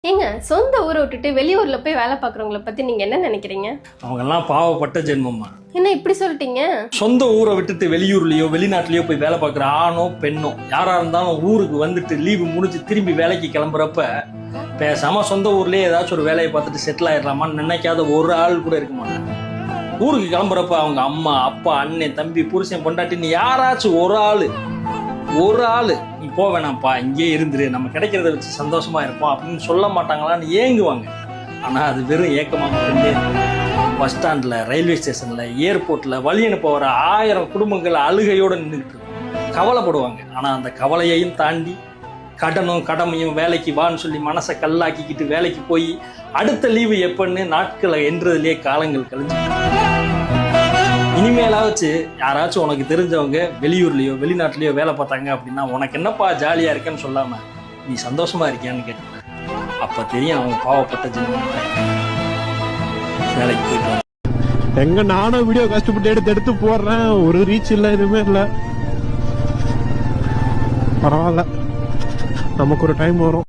ஏங்க சொந்த ஊரை விட்டுட்டு வெளியூர்ல போய் வேலை பாக்குறவங்கள பத்தி நீங்க என்ன நினைக்கிறீங்க? அவங்க எல்லாம் பாவப்பட்ட ஜென்மமா. என்ன இப்படி சொல்லிட்டீங்க? சொந்த ஊரை விட்டுட்டு வெளியூர்லயோ வெளிநாட்டுலயோ போய் வேலை பார்க்குற ஆணோ பெண்ணோ யாரா இருந்தாலும் ஊருக்கு வந்துட்டு லீவு முடிஞ்சு திரும்பி வேலைக்கு கிளம்புறப்ப பேசாம சொந்த ஊர்லயே ஏதாச்சும் ஒரு வேலையை பார்த்துட்டு செட்டில் ஆயிடலாமான்னு நினைக்காத ஒரு ஆள் கூட இருக்க மாட்டாங்க. ஊருக்கு கிளம்புறப்ப அவங்க அம்மா அப்பா அண்ணன் தம்பி புருஷன் பொண்டாட்டின்னு யாராச்சும் ஒரு ஆளு நீ போ வேணாம்ப்பா இங்கே இருந்துரு நம்ம கிடைக்கிறத வச்சு சந்தோஷமா இருப்போம் அப்படின்னு சொல்ல மாட்டாங்களான்னு ஏங்குவாங்க. ஆனா அது வெறும் ஏக்கமா மட்டுமே. பஸ் ஸ்டாண்ட்ல ரயில்வே ஸ்டேஷன்ல ஏர்போர்ட்ல வழி அனுப்ப வர 1000 குடும்பங்கள் அழுகையோட நின்றுட்டு கவலைப்படுவாங்க. ஆனா அந்த கவலையையும் தாண்டி கடனும் கடமையும் வேலைக்கு வான்னு சொல்லி மனசை கல்லாக்கிக்கிட்டு வேலைக்கு போய் அடுத்த லீவு எப்பன்னு நாட்களை என்றதுலேயே காலங்கள் கழிஞ்சு. இனிமேலாச்சு யாராச்சும் உனக்கு தெரிஞ்சவங்க வெளியூர்லயோ வெளிநாட்டுலயோ வேலை பார்த்தாங்க அப்படின்னா உனக்கு என்னப்பா ஜாலியா இருக்கேன்னு சொல்லாம நீ சந்தோஷமா இருக்கியான்னு கேட்டேன். அப்ப தெரியும் அவங்க பாவப்பட்ட ஜென்மம். வேலைக்கு போயிட்டு எங்க நானும் வீடியோ கஷ்டப்பட்டு எடுத்து போடுறேன், ஒரு ரீச் இல்ல எதுவுமே இல்ல. பரவாயில்ல, நமக்கு ஒரு டைம் வரும்.